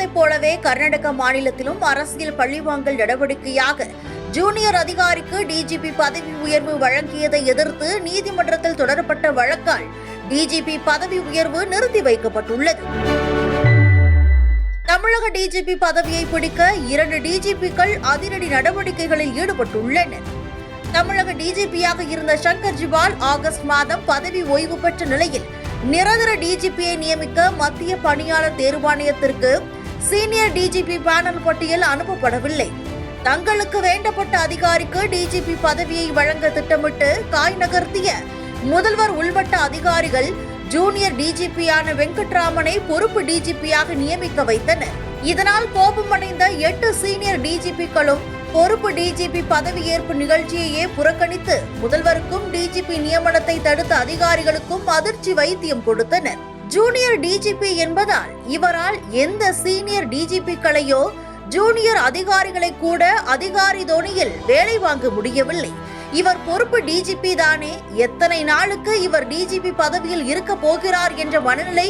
தமிழகத்தைப் போலவே கர்நாடக மாநிலத்திலும் அரசியல் பழிவாங்கல் நடவடிக்கையாக ஜூனியர் அதிகாரிக்கு டிஜிபி பதவி உயர்வு வழங்கியதை எதிர்த்து நீதிமன்றத்தில் தொடரப்பட்ட வழக்கால் டிஜிபி பதவி உயர்வு நிறுத்தி வைக்கப்பட்டுள்ளது. தமிழக டிஜிபி பதவியை பிடிக்க 2 டிஜிபிக்கள் அதிரடி நடவடிக்கைகளில் ஈடுபட்டுள்ளனர். தமிழக டிஜிபியாக இருந்த சங்கர் ஜிவால் ஆகஸ்ட் மாதம் பதவி ஓய்வு பெற்ற நிலையில் நிரந்தர டிஜிபியை நியமிக்க மத்திய பணியாளர் தேர்வாணையத்திற்கு சீனியர் டிஜிபி பேனல் பட்டியல் அனுப்பப்படவில்லை. தங்களுக்கு வேண்டப்பட்ட அதிகாரிக்கு டிஜிபி பதவியை வழங்க திட்டமிட்டு காய் நகர்த்திய முதல்வர் உள்வட்ட அதிகாரிகள் ஜூனியர் டிஜிபியான வெங்கட்ராமனை பொறுப்பு டிஜிபியாக நியமிக்க வைத்தனர். இதனால் கோபமடைந்த 8 சீனியர் டிஜிபிக்களும் பொறுப்பு டிஜிபி பதவியேற்பு நிகழ்ச்சியையே புறக்கணித்து முதல்வருக்கும் டிஜிபி நியமனத்தை தடுத்த அதிகாரிகளுக்கும் அதிர்ச்சி வைத்தியம் கொடுத்தனர். ஜூனியர் டிஜிபி என்பதால் இவரால் எந்த சீனியர் டிஜிபிக்களையோ ஜூனியர் அதிகாரிகளை கூட அதிகாரி தோணியில் வேலை வாங்க முடியவில்லை. இவர் பொறுப்பு டிஜிபி தானே, எத்தனை நாளுக்கு இவர் டிஜிபி பதவியில் இருக்க போகிறார் என்ற மனநிலை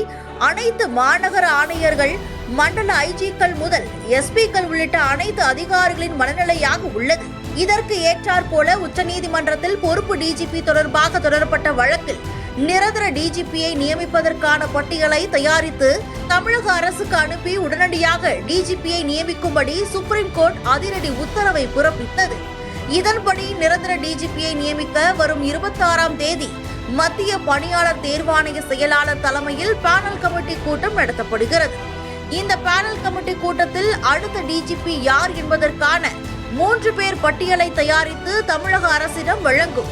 அனைத்து மாநகர ஆணையர்கள், மண்டல ஐஜிக்கள் முதல் எஸ்பிக்கள் உள்ளிட்ட அனைத்து அதிகாரிகளின் மனநிலையாக உள்ளது. இதற்கு ஏற்றாற்போல உச்சநீதிமன்றத்தில் பொறுப்பு டிஜிபி தொடர்பாக தொடரப்பட்ட வழக்கில் நிரந்தர டிஜிபியை நியமிப்பதற்கான பட்டியலை தயாரித்து தமிழக அரசுக்கு அனுப்பி உடனடியாக டிஜிபியை நியமிக்கும்படி சுப்ரீம் கோர்ட் அதிரடி உத்தரவை பிறப்பித்தது. இதன்படி நிரந்தர டிஜிபியை நியமிக்க வரும் 26ஆம் தேதி மத்திய பணியாளர் தேர்வாணைய செயலாளர் தலைமையில் பேனல் கமிட்டி கூட்டம் நடத்தப்படுகிறது. இந்த பேனல் கமிட்டி கூட்டத்தில் அடுத்த டிஜிபி யார் என்பதற்கான 3 பேர் பட்டியலை தயாரித்து தமிழக அரசிடம் வழங்கும்.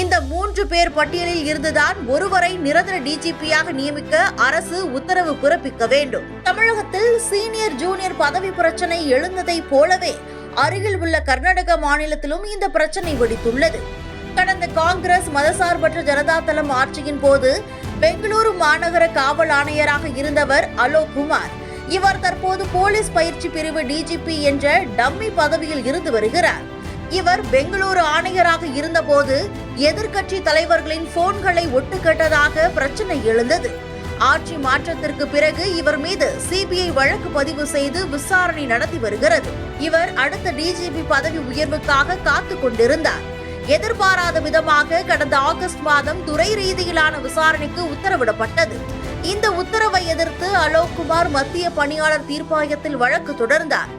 இந்த 3 பேர் பட்டியலில் இருந்துதான் ஒருவரை நிரந்தர டிஜிபியாக நியமிக்க அரசு உத்தரவு பிறப்பிக்க வேண்டும். தமிழகத்தில் சீனியர் ஜூனியர் பதவி பிரச்சனை எழுந்ததை போலவே அருகில் உள்ள கர்நாடக மாநிலத்திலும் இந்த பிரச்சனை வெடித்துள்ளது. கடந்த காங்கிரஸ் மதசார்பற்ற ஜனதா தளம் ஆட்சியின் போது பெங்களூரு மாநகர காவல் ஆணையராக இருந்தவர் அலோக் குமார். இவர் தற்போது போலீஸ் பயிற்சி பிரிவு டிஜிபி என்ற டம்மி பதவியில் இருந்து வருகிறார். இவர் பெங்களூரு ஆணையராக இருந்தபோது எதிர்க்கட்சி தலைவர்களின் போன்களை ஒட்டு கேட்டதாக பிரச்சனை எழுந்தது. ஆட்சி மாற்றத்திற்கு பிறகு இவர் மீது சிபிஐ வழக்கு பதிவு செய்து விசாரணை நடத்தி வருகிறது. இவர் அடுத்த டிஜிபி பதவி உயர்வுக்காக காத்துக் கொண்டிருந்தார். எதிர்பாராத விதமாக கடந்த ஆகஸ்ட் மாதம் துறை ரீதியிலான விசாரணைக்கு உத்தரவிடப்பட்டது. இந்த உத்தரவை எதிர்த்து அலோக் குமார் மத்திய பணியாளர் தீர்ப்பாயத்தில் வழக்கு தொடர்ந்தார்.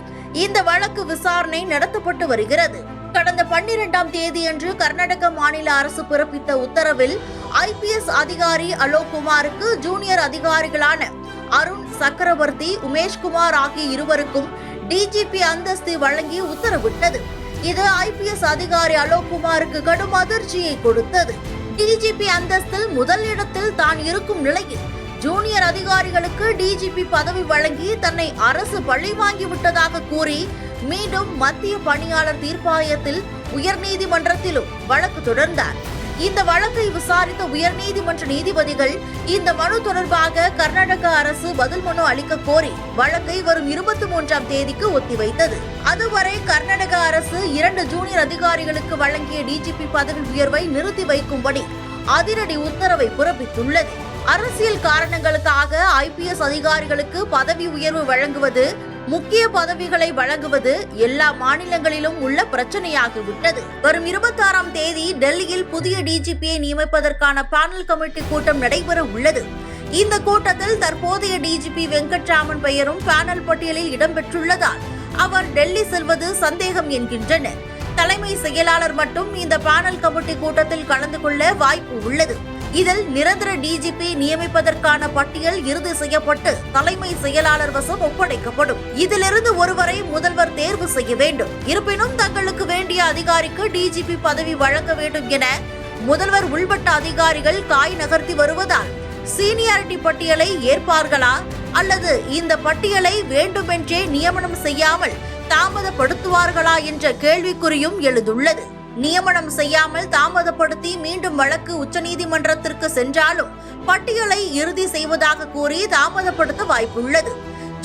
இந்த வழக்கு விசாரணை நடத்தப்பட்டு வருகிறது. கடந்த 12ஆம் தேதியன்று கர்நாடக மாநில அரசு பிறப்பித்த உத்தரவில் ஐபிஎஸ் அதிகாரி அலோக் குமாருக்கு ஜூனியர் அதிகாரிகளான அருண் சக்கரவர்த்தி, உமேஷ்குமார் ஆகிய இருவருக்கும் டிஜிபி அந்தஸ்து வழங்கி உத்தரவிட்டது. இது ஐபிஎஸ் அதிகாரி அலோக் குமாருக்கு கடும் அதிர்ச்சியை கொடுத்தது. டிஜிபி அந்தஸ்தில் முதல் இடத்தில் தான் இருக்கும் நிலையில் ஜூனியர் அதிகாரிகளுக்கு டிஜிபி பதவி வழங்கி தன்னை அரசு பழி வாங்கிவிட்டதாக கூறி மீண்டும் மத்திய பணியாளர் தீர்ப்பாயத்தில் உயர்நீதிமன்றத்திலும் வழக்கு தொடர்ந்தார். இந்த வழக்கை விசாரித்த உயர்நீதிமன்ற நீதிபதிகள் இந்த மனு தொடர்பாக கர்நாடக அரசு பதில் மனு அளிக்க கோரி வழக்கை வரும் 23ஆம் தேதிக்கு ஒத்திவைத்தது. அதுவரை கர்நாடக அரசு 2 ஜூனியர் அதிகாரிகளுக்கு வழங்கிய டிஜிபி பதவி உயர்வை நிறுத்தி வைக்கும்படி அதிரடி உத்தரவை பிறப்பித்துள்ளது. அரசியல் காரணங்களுக்காக ஐபிஎஸ் அதிகாரிகளுக்கு பதவி உயர்வு வழங்குவது, முக்கிய பதவிகளை வழங்குவது எல்லா மாநிலங்களிலும் உள்ள பிரச்சனையாகிவிட்டது. வரும் 26ஆம் தேதி டெல்லியில் புதிய டிஜிபியை நியமிப்பதற்கான பேனல் கமிட்டி கூட்டம் நடைபெற உள்ளது. இந்த கூட்டத்தில் தற்போதைய டிஜிபி வெங்கட்ராமன் பெயரும் பேனல் பட்டியலில் இடம்பெற்றுள்ளதால் அவர் டெல்லி செல்வது சந்தேகம் என்கின்றனர். தலைமை செயலாளர் மட்டும் இந்த பேனல் கமிட்டி கூட்டத்தில் கலந்து கொள்ள வாய்ப்பு உள்ளது. இதில் நிரந்தர டிஜிபி நியமிப்பதற்கான பட்டியல் இறுதி செய்யப்பட்டு தலைமை செயலாளர் வசம் ஒப்படைக்கப்படும். இதிலிருந்து ஒருவரை முதல்வர் தேர்வு செய்ய வேண்டும். இருப்பினும் தங்களுக்கு வேண்டிய அதிகாரிக்கு டிஜிபி பதவி வழங்க வேண்டும் என முதல்வர் உள்வட்ட அதிகாரிகள் காய் நகர்த்தி வருவதால் சீனியாரிட்டி பட்டியலை ஏற்பார்களா அல்லது இந்த பட்டியலை வேண்டுமென்றே நியமனம் செய்யாமல் தாமதப்படுத்துவார்களா என்ற கேள்விக்குறியும் எழுந்துள்ளது. நியமனம் செய்யாமல் தாமதப்படுத்தி மீண்டும் வழக்கு உச்சநீதிமன்றத்திற்கு சென்றாலும் பட்டியலை இறுதி செய்வதாக கூறி தாமதப்படுத்த வாய்ப்புள்ளது.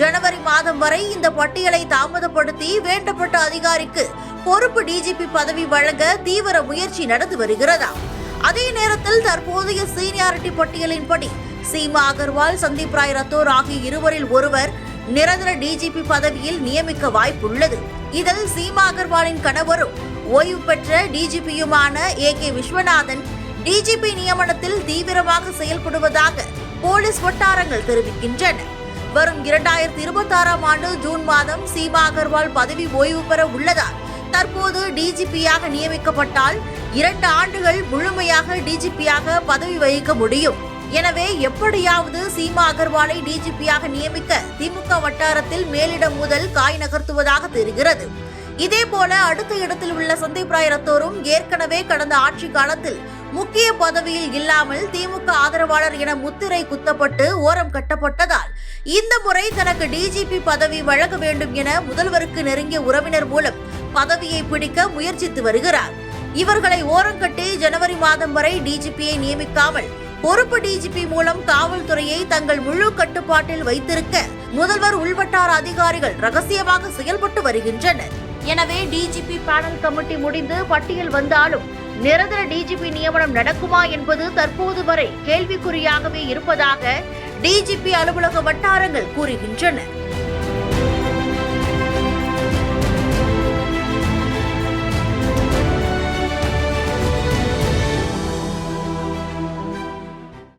ஜனவரி மாதம் வரை இந்த பட்டியலை தாமதப்படுத்தி வேண்டப்பட்ட அதிகாரிக்கு பொறுப்பு டிஜிபி பதவி வழங்க தீவிர முயற்சி நடந்து வருகிறதா? அதே நேரத்தில் தற்போதைய சீனியாரிட்டி பட்டியலின்படி சீமா அகர்வால், சந்தீப் ராய் ரத்தோர் ஆகிய இருவரில் ஒருவர் நிரந்தர டிஜிபி பதவியில் நியமிக்க வாய்ப்புள்ளது. இதில் சீமா அகர்வாலின் கணவரும் ஓய்வு பெற்ற டிஜிபியுமான AK விஸ்வநாதன் டிஜிபி நியமனத்தில் தீவிரமாக செயல்படுவதாக போலீஸ் வட்டாரங்கள் தெரிவிக்கின்றன. வரும் 2026ஆம் ஆண்டு ஜூன் மாதம் சீமா அகர்வால் பதவி ஓய்வு பெற உள்ளதால் தற்போது டிஜிபியாக நியமிக்கப்பட்டால் 2 ஆண்டுகள் முழுமையாக டிஜிபியாக பதவி வகிக்க முடியும். எனவே எப்படியாவது சீமா அகர்வாலை டிஜிபியாக நியமிக்க திமுக வட்டாரத்தில் மேலிடம் முதல் காய் நகர்த்துவதாக தெரிகிறது. இதேபோல அடுத்த இடத்தில் உள்ள சந்தீப் ராய் ரத்தோரும் ஏற்கனவே கடந்த ஆட்சி காலத்தில் முக்கிய பதவியில் இல்லாமல் திமுக ஆதரவாளர் என முத்திரை குத்தப்பட்டு ஓரம் கட்டப்பட்டதால் இந்த முறை தனக்கு டிஜிபி பதவி வழங்க வேண்டும் என முதல்வருக்கு நெருங்கிய உறவினர் மூலம் பதவியை பிடிக்க முயற்சித்து வருகிறார். இவர்களை ஓரங்கட்டி ஜனவரி மாதம் வரை டிஜிபியை நியமிக்காமல் பொறுப்பு டிஜிபி மூலம் காவல்துறையை தங்கள் முழு கட்டுப்பாட்டில் வைத்திருக்க முதல்வர் உள்வட்டார அதிகாரிகள் ரகசியமாக செயல்பட்டு வருகின்றனர். எனவே டிஜிபி பேனல் கமிட்டி முடிந்து பட்டியல் வந்தாலும் நிரந்தர டிஜிபி நியமனம் நடக்குமா என்பது தற்போது வரை கேள்விக்குறியாகவே இருப்பதாக டிஜிபி அலுவலக வட்டாரங்கள் கூறுகின்றன.